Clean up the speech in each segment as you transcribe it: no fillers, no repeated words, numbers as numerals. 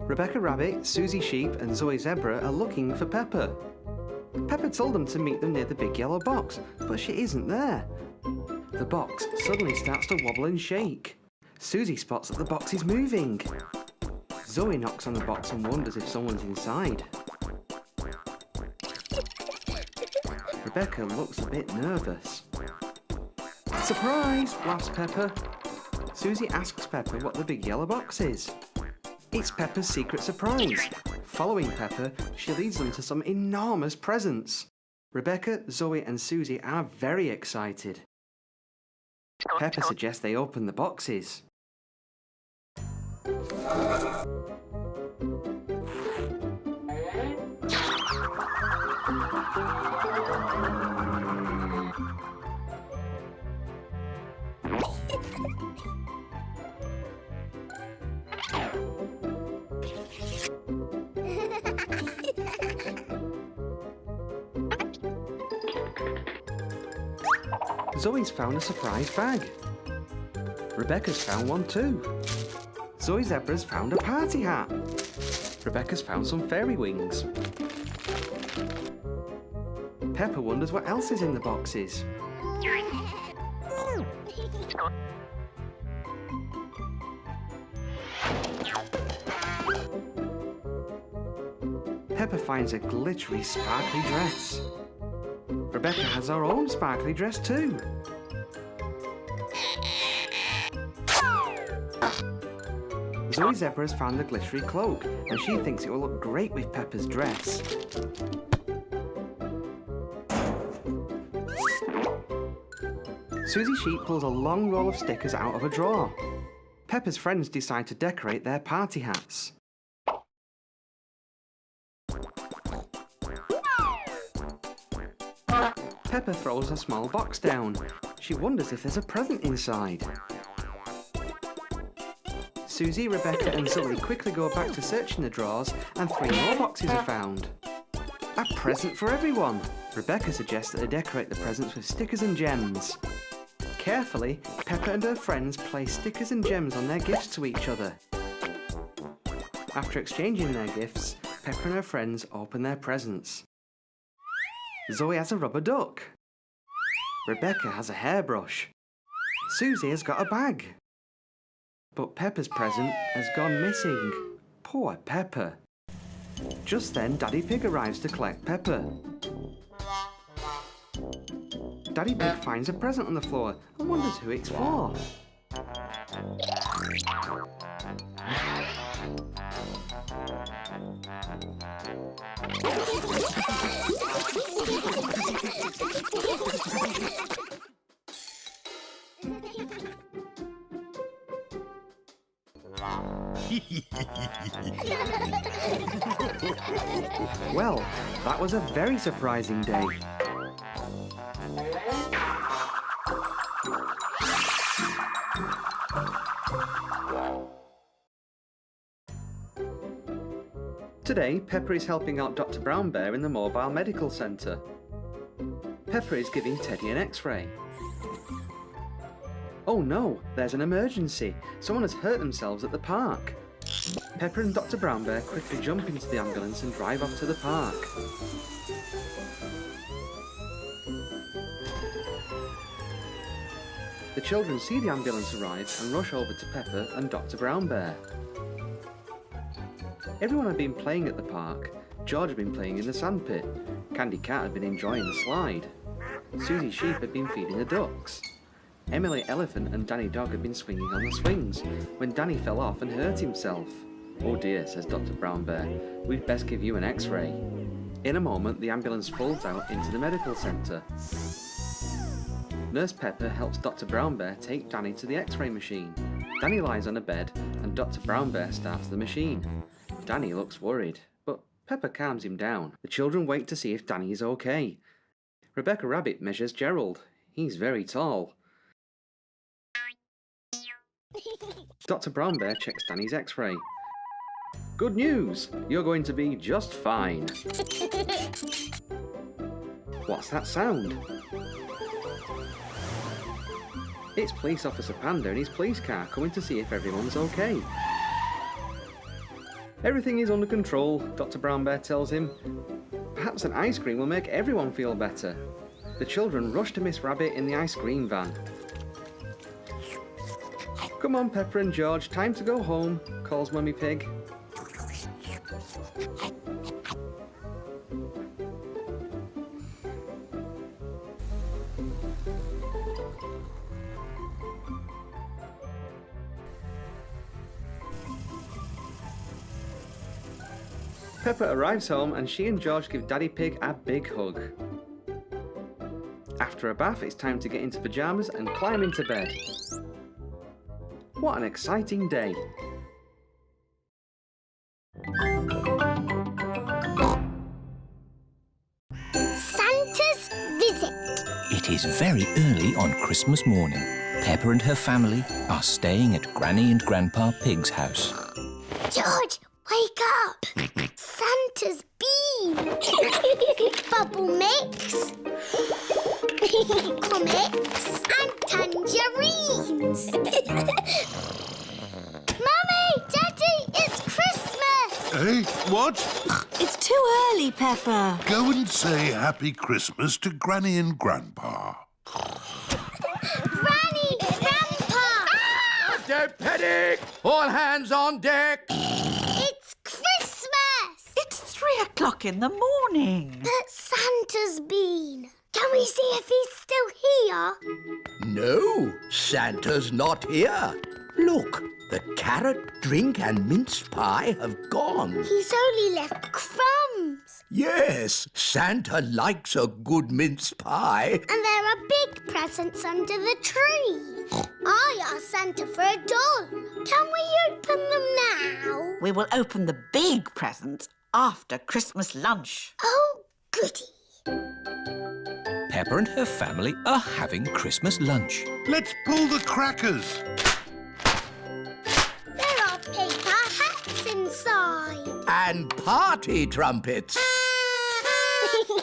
Rebecca Rabbit, Suzy Sheep and Zoe Zebra are looking for Peppa. Peppa told them to meet them near the big yellow box, but she isn't there. The box suddenly starts to wobble and shake. Suzy spots that the box is moving. Zoe knocks on the box and wonders if someone's inside. Rebecca looks a bit nervous. Surprise! Laughs Peppa. Suzy asks Peppa what the big yellow box is. It's Peppa's secret surprise. Following Peppa, she leads them to some enormous presents. Rebecca, Zoe and Suzy are very excited. Peppa suggests they open the boxes. Zoe's found a surprise bag. Rebecca's found one too. Zoe Zebra's found a party hat. Rebecca's found some fairy wings. Peppa wonders what else is in the boxes. Peppa finds a glittery, sparkly dress. Rebecca has her own sparkly dress too. Zoe Zebra has found a glittery cloak and she thinks it will look great with Peppa's dress. Suzy Sheep pulls a long roll of stickers out of a drawer. Peppa's friends decide to decorate their party hats. Peppa throws a small box down. She wonders if there's a present inside. Suzy, Rebecca and Zoe quickly go back to searching the drawers and 3 more boxes are found. A present for everyone! Rebecca suggests that they decorate the presents with stickers and gems. Carefully, Peppa and her friends place stickers and gems on their gifts to each other. After exchanging their gifts, Peppa and her friends open their presents. Zoe has a rubber duck. Rebecca has a hairbrush. Suzy has got a bag. But Peppa's present has gone missing. Poor Peppa. Just then, Daddy Pig arrives to collect Peppa. Daddy Pig finds a present on the floor and wonders who it's for. Well, that was a very surprising day. Today, Peppa is helping out Dr. Brown Bear in the mobile medical centre. Peppa is giving Teddy an X-ray. Oh no, there's an emergency. Someone has hurt themselves at the park. Peppa and Dr. Brown Bear quickly jump into the ambulance and drive off to the park. The children see the ambulance arrive and rush over to Peppa and Dr. Brown Bear. Everyone had been playing at the park. George had been playing in the sandpit. Candy Cat had been enjoying the slide. Suzy Sheep had been feeding the ducks. Emily Elephant and Danny Dog had been swinging on the swings when Danny fell off and hurt himself. Oh dear, says Dr. Brown Bear. We'd best give you an X-ray. In a moment, the ambulance folds out into the medical centre. Nurse Peppa helps Dr. Brown Bear take Danny to the X-ray machine. Danny lies on a bed and Dr. Brown Bear starts the machine. Danny looks worried, but Peppa calms him down. The children wait to see if Danny is okay. Rebecca Rabbit measures Gerald. He's very tall. Dr. Brown Bear checks Danny's X-ray. Good news! You're going to be just fine. What's that sound? It's Police Officer Panda in his police car coming to see if everyone's okay. Everything is under control, Dr. Brown Bear tells him. Perhaps an ice cream will make everyone feel better. The children rush to Miss Rabbit in the ice cream van. Come on, Peppa and George, time to go home, calls Mummy Pig. Peppa arrives home and she and George give Daddy Pig a big hug. After a bath, it's time to get into pyjamas and climb into bed. What an exciting day! Santa's visit. It is very early on Christmas morning. Peppa and her family are staying at Granny and Grandpa Pig's house. George, wake up! Santa's been. Bubble mix, comics and tangerines. Mummy, Daddy, it's Christmas! Hey, what? It's too early, Peppa. Go and say Happy Christmas to Granny and Grandpa. Granny, Grandpa! Don't panic! All hands on deck! It's Christmas! It's 3 o'clock in the morning. But Santa's been. Can we see if he's still here? No, Santa's not here. Look, the carrot, drink and mince pie have gone. He's only left crumbs. Yes, Santa likes a good mince pie. And there are big presents under the tree. I asked Santa for a doll. Can we open them now? We will open the big presents after Christmas lunch. Oh, goody. Peppa and her family are having Christmas lunch. Let's pull the crackers. There are paper hats inside. And party trumpets.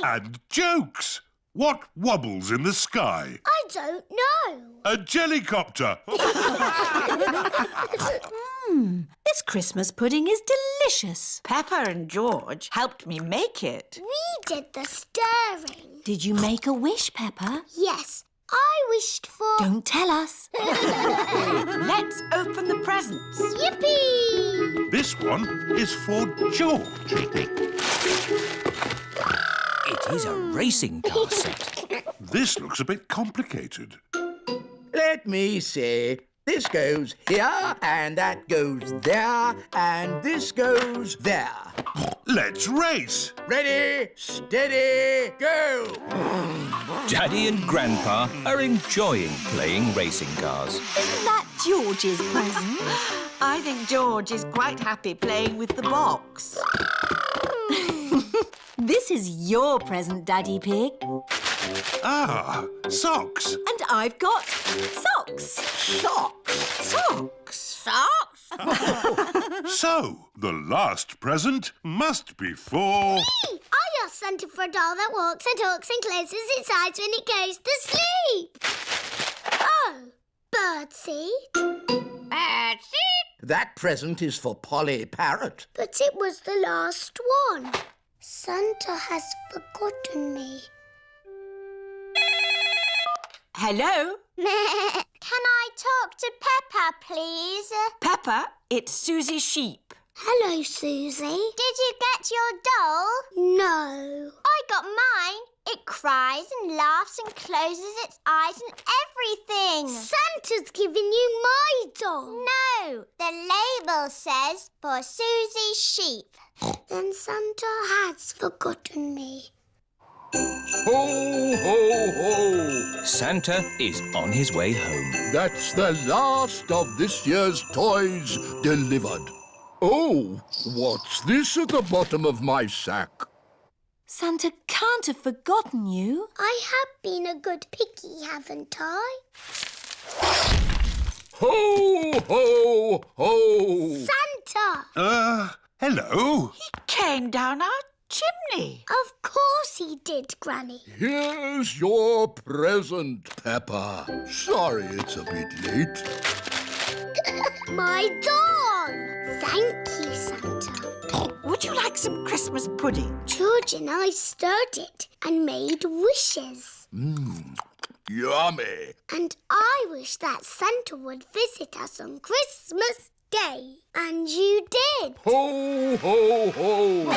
And jokes. What wobbles in the sky? I don't know. A jellycopter. This Christmas pudding is delicious. Peppa and George helped me make it. We did the stirring. Did you make a wish, Peppa? Yes, I wished for... Don't tell us. Let's open the presents. Yippee! This one is for George. It is a racing car set. This looks a bit complicated. Let me see. This goes here, and that goes there, and this goes there. Let's race. Ready, steady, go! Daddy and Grandpa are enjoying playing racing cars. Isn't that George's present? I think George is quite happy playing with the box. This is your present, Daddy Pig. Ah, socks. And I've got socks. Socks. Socks. Socks? So, the last present must be for... I asked Santa for a doll that walks and talks and closes its eyes when it goes to sleep. Oh, birdseed. Birdseed? That present is for Polly Parrot. But it was the last one. Santa has forgotten me. Hello? Can I talk to Peppa, please? Peppa, it's Suzy Sheep. Hello, Suzy. Did you get your doll? No. I got mine. It cries and laughs and closes its eyes and everything. Santa's given you my doll. No, the label says for Suzy Sheep. Then Santa has forgotten me. Ho, ho, ho! Santa is on his way home. That's the last of this year's toys delivered. Oh, what's this at the bottom of my sack? Santa can't have forgotten you. I have been a good piggy, haven't I? Ho, ho, ho! Santa! Hello. He came down our chimney. Of course he did, Granny. Here's your present, Peppa. Sorry it's a bit late. My doll! Thank you, Santa. some Christmas pudding? George and I stirred it and made wishes. Yummy. And I wish that Santa would visit us on Christmas Day. And you did. Ho, ho, ho.